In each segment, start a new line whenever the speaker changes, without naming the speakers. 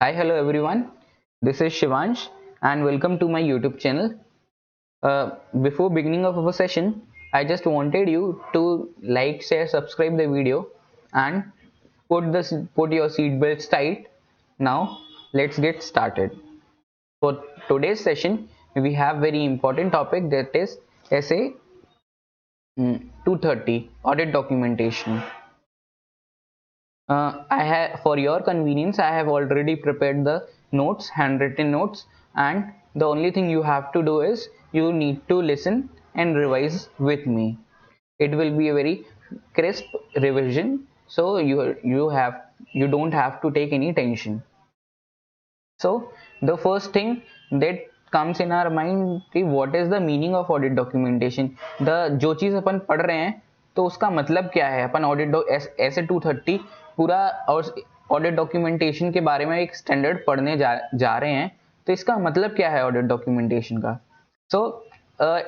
Hi, hello everyone. This is Shivansh and welcome to my YouTube channel. Before beginning of our session, I just wanted you to like, share, subscribe the video and put your seat belts tight. Now, let's get started. For today's session, we have very important topic that is SA 230 audit documentation. I have, for your convenience, I have already prepared the notes, handwritten notes, and the only thing you have to do is you need to listen and revise with me. It will be a very crisp revision, so you don't have to take any tension. So the first thing that comes in our mind कि what is the meaning of audit documentation. The जो चीज़ अपन पढ़ रहे हैं तो उसका मतलब क्या है. अपन ऐसे 230 पूरा और ऑडिट डॉक्यूमेंटेशन के बारे में एक स्टैंडर्ड पढ़ने जा रहे हैं. तो इसका मतलब क्या है ऑडिट डॉक्यूमेंटेशन का. So a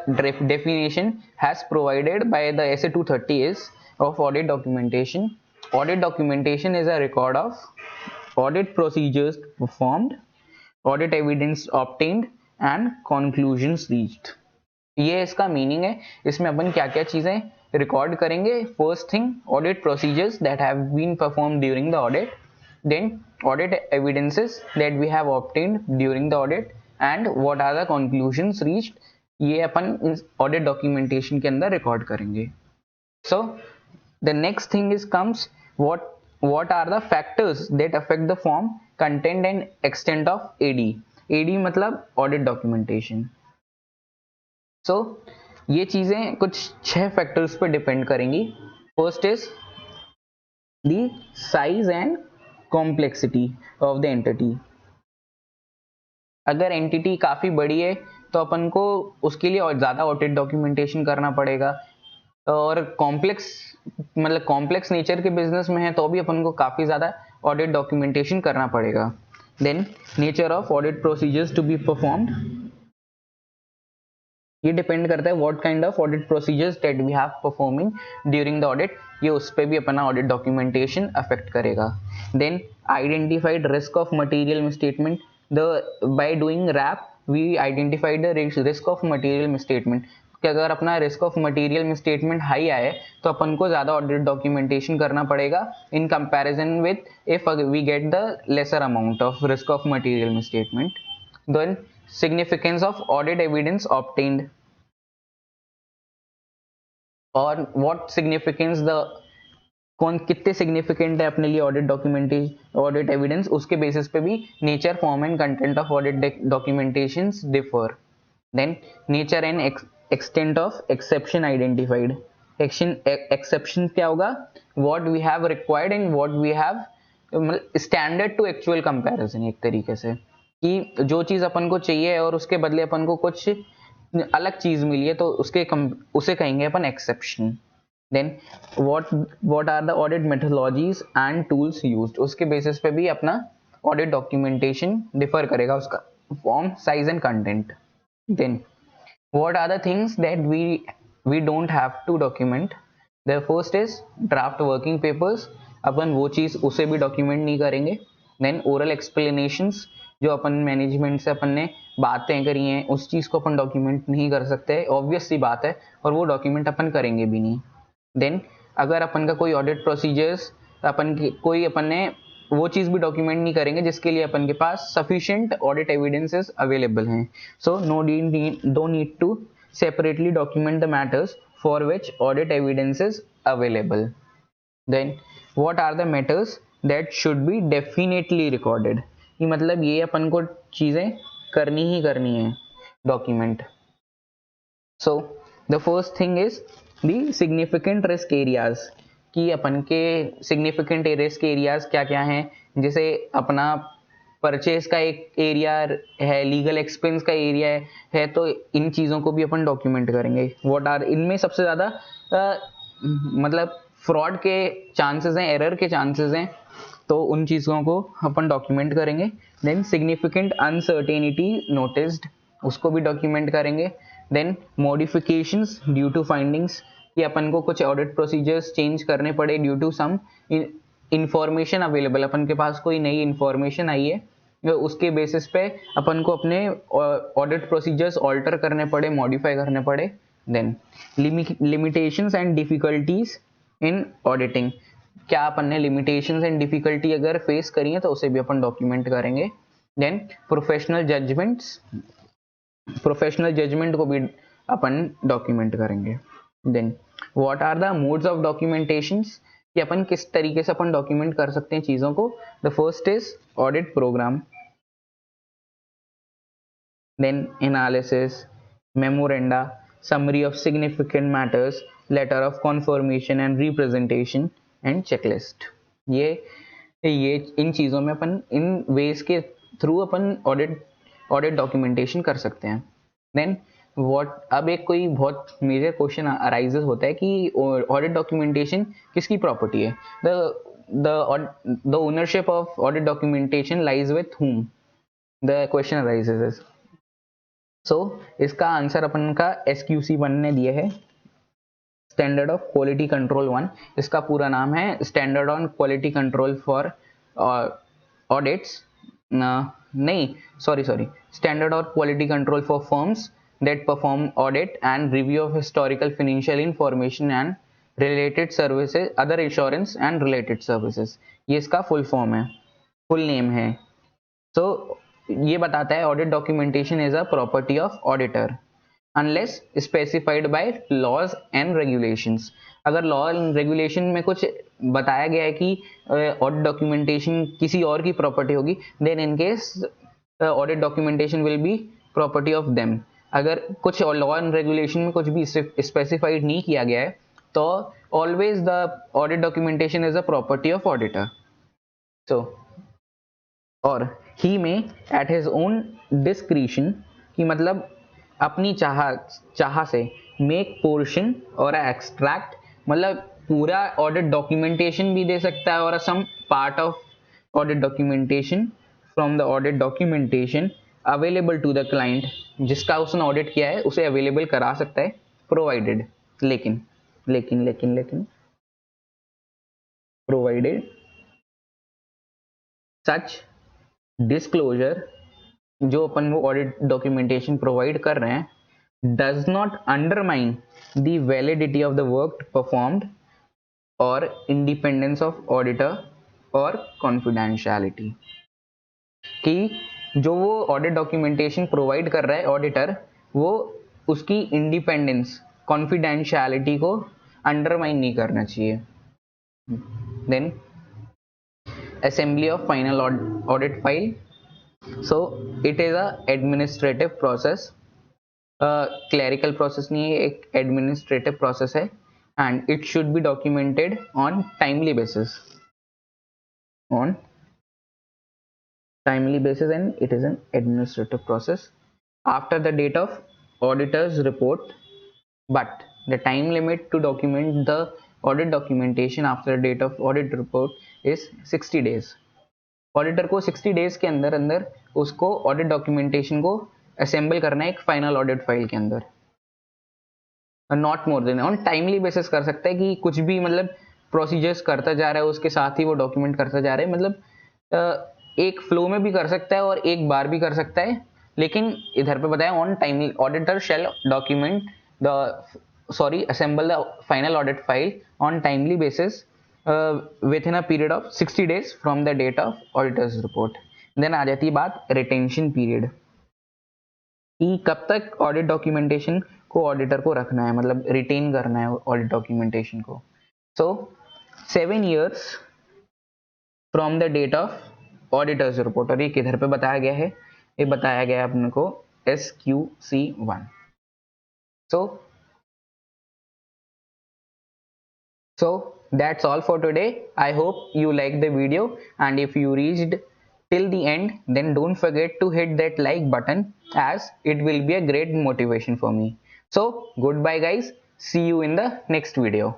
definition has provided by the SA 230 is of audit documentation. Audit documentation is a record of audit procedures performed, audit evidence obtained and conclusions reached. ये इसका मीनिंग है. इसमें अपन क्या क्या चीजें रिकॉर्ड करेंगे. First thing, audit procedures that have been perform during the audit, then audit evidences that we have obtained during the audit and what are the conclusions reached. ये अपन ऑडिट डॉक्यूमेंटेशन के अंदर रिकॉर्ड करेंगे. So the next thing is comes what are the factors that affect the form, content and extent of AD. AD मतलब audit documentation. So ये चीजें कुछ 6 factors पे डिपेंड करेंगी. First is the size and complexity of the entity. अगर entity काफी बड़ी है तो अपन को उसके लिए और ज्यादा ऑडिट डॉक्यूमेंटेशन करना पड़ेगा. और कॉम्प्लेक्स नेचर के बिजनेस में है तो भी अपन को काफी ज्यादा ऑडिट डॉक्यूमेंटेशन करना पड़ेगा. Then nature of audit procedures to be performed. ये डिपेंड करता है what kind of audit procedures that we have performing during the audit. ये उस पर भी अपना ऑडिट डॉक्यूमेंटेशन अफेक्ट करेगा. Then identified risk of material misstatement. By doing RAP we identified the risk of material misstatement. कि अगर अपना risk of material misstatement high आए तो अपन को ज्यादा ऑडिट डॉक्यूमेंटेशन करना पड़ेगा इन comparison with if we get the lesser amount of risk of material misstatement. Then significance of audit evidence obtained, और what significance the कौन कितने सिग्निफिकेंट है अपने लिए ऑडिट डॉक्यूमेंटेशन ऑडिट एविडेंस, उसके बेसिस पे भी nature, form and content of audit documentation differ. Then nature and extent of exception identified. Exception क्या होगा, what we have required and what we have standard to actual comparison. एक तरीके से कि जो चीज अपन को चाहिए और उसके बदले अपन को कुछ अलग चीज मिली है तो उसे कहेंगे अपन exception. Then what are the audit methodologies and tools used. उसके बेसिस पे भी अपना ऑडिट डॉक्यूमेंटेशन डिफर करेगा, उसका form, size and content. Then what are the things that we don't have to document. The first is draft working papers. अपन वो चीज उसे भी डॉक्यूमेंट नहीं करेंगे. देन ओरल एक्सप्लेनेशंस, जो अपन मैनेजमेंट से अपन ने बातें करी हैं उस चीज को अपन डॉक्यूमेंट नहीं कर सकते, ऑब्वियस सी बात है, और वो डॉक्यूमेंट अपन करेंगे भी नहीं. देन अगर अपन का कोई ऑडिट प्रोसीजर्स अपन ने वो चीज भी डॉक्यूमेंट नहीं करेंगे जिसके लिए अपन के पास सफिशिएंट ऑडिट एविडेंसेस अवेलेबल हैं. So do need to separately document the matters for which audit evidence is available. Then what are the matters that should be definitely recorded. कि मतलब ये अपन को चीजें करनी ही करनी है document. So the first thing is the significant risk areas. कि अपन के सिग्निफिकेंट रिस्क एरियाज क्या क्या हैं. जैसे अपना परचेज का एक एरिया है, लीगल एक्सपेंस का एरिया है तो इन चीजों को भी अपन डॉक्यूमेंट करेंगे. व्हाट आर, इनमें सबसे ज्यादा मतलब फ्रॉड के चांसेस हैं, एरर के चांसेस हैं, तो उन चीजों को अपन डॉक्यूमेंट करेंगे. देन सिग्निफिकेंट अनसर्टेनिटी नोटिस्ड, उसको भी डॉक्यूमेंट करेंगे. Then modifications due to findings, कि अपन को कुछ ऑडिट प्रोसीजर्स चेंज करने पड़े due to some information available, अपन के पास कोई नई इंफॉर्मेशन आई है उसके बेसिस पे अपन को अपने ऑडिट प्रोसीजर्स ऑल्टर करने पड़े, मॉडिफाई करने पड़े। Then limitations and difficulties in auditing, क्या अपन ने लिमिटेशंस एंड डिफिकल्टी अगर फेस करी है तो उसे भी अपन डॉक्यूमेंट करेंगे। देन प्रोफेशनल जजमेंट को भी अपन डॉक्यूमेंट करेंगे। Then what are the modes of documentations, कि अपन किस तरीके से अपन डॉक्यूमेंट कर सकते हैं चीजों को। The first is audit programme, then analysis, memoranda, summary of significant matters, letter of confirmation and representation and checklist। ये इन चीज़ों में अपन इन वेज के थ्रू अपन ऑडिट डॉक्यूमेंटेशन कर सकते हैं। देन अब एक कोई बहुत मेजर क्वेश्चन अराइजेस होता है कि ऑडिट डॉक्यूमेंटेशन किसकी प्रॉपर्टी है। The ownership of audit documentation lies with whom, the question arises. इसका आंसर अपन का SQC1 ने दिया है, स्टैंडर्ड ऑफ क्वालिटी कंट्रोल 1। इसका पूरा नाम है standard on quality control for audits, standard of quality control for firms that perform audit and review of historical financial information and related services, other insurance and related services. ये इसका full form है, full name है। ये बताता है audit documentation is a property of auditor unless specified by laws and regulations. अगर law and regulation में कुछ बताया गया है कि ऑडिट डॉक्यूमेंटेशन किसी और की प्रॉपर्टी होगी, then in case audit documentation will be property of them. अगर कुछ लॉ एंड रेगुलेशन में कुछ भी स्पेसिफाइड नहीं किया गया है तो always the audit documentation is a property of auditor. और ही में एट हिज ओन डिस्क्रिशन, की मतलब अपनी चाह से मेक पोर्शन और एक्सट्रैक्ट, मतलब पूरा ऑडिट डॉक्यूमेंटेशन भी दे सकता है और some part of audit documentation from the audit documentation available to the client, जिसका उसने ऑडिट किया है उसे अवेलेबल करा सकता है, प्रोवाइडेड लेकिन प्रोवाइडेड सच डिस्क्लोजर, जो अपन वो ऑडिट डॉक्यूमेंटेशन प्रोवाइड कर रहे हैं, does not undermine the validity of the work performed और इंडिपेंडेंस ऑफ ऑडिटर और कॉन्फिडेंशियलिटी, कि जो वो ऑडिट डॉक्यूमेंटेशन प्रोवाइड कर रहा है ऑडिटर, वो उसकी इंडिपेंडेंस, कॉन्फिडेंशियलिटी को अंडरमाइन नहीं करना चाहिए। Then assembly of final audit file, so it is a administrative process, clerical process नहीं है, एक administrative process है, and it should be documented on timely basis, and it is an administrative process after the date of auditor's report, but the time limit to document the audit documentation after date of audit report is 60 days. Auditor को 60 days के अंदर उसको audit documentation को assemble करना है एक final audit file के अंदर, not more than. On timely basis कर सकता है कि कुछ भी मतलब प्रोसीजर्स करता जा रहा है उसके साथ ही वो डॉक्यूमेंट करता जा रहा है, मतलब एक फ्लो में भी कर सकता है और एक बार भी कर सकता है, लेकिन इधर पे बताया on timely auditor shall document assemble the final audit file on timely basis within a period of 60 days from the date of auditor's report। then आ जाती है बात रिटेंशन पीरियड, कि कब तक ऑडिट डॉक्यूमेंटेशन को ऑडिटर को रखना है, मतलब रिटेन करना है ऑडिट डॉक्यूमेंटेशन को। 7 years from the date of auditor's report, और ये किधर पे बताया गया है, ये बताया गया है अपने को SQC1। So that's all for today. I hope you liked the video, and if you reached till the end, then don't forget to hit that like button, as it will be a great motivation for me. So goodbye guys, see you in the next video.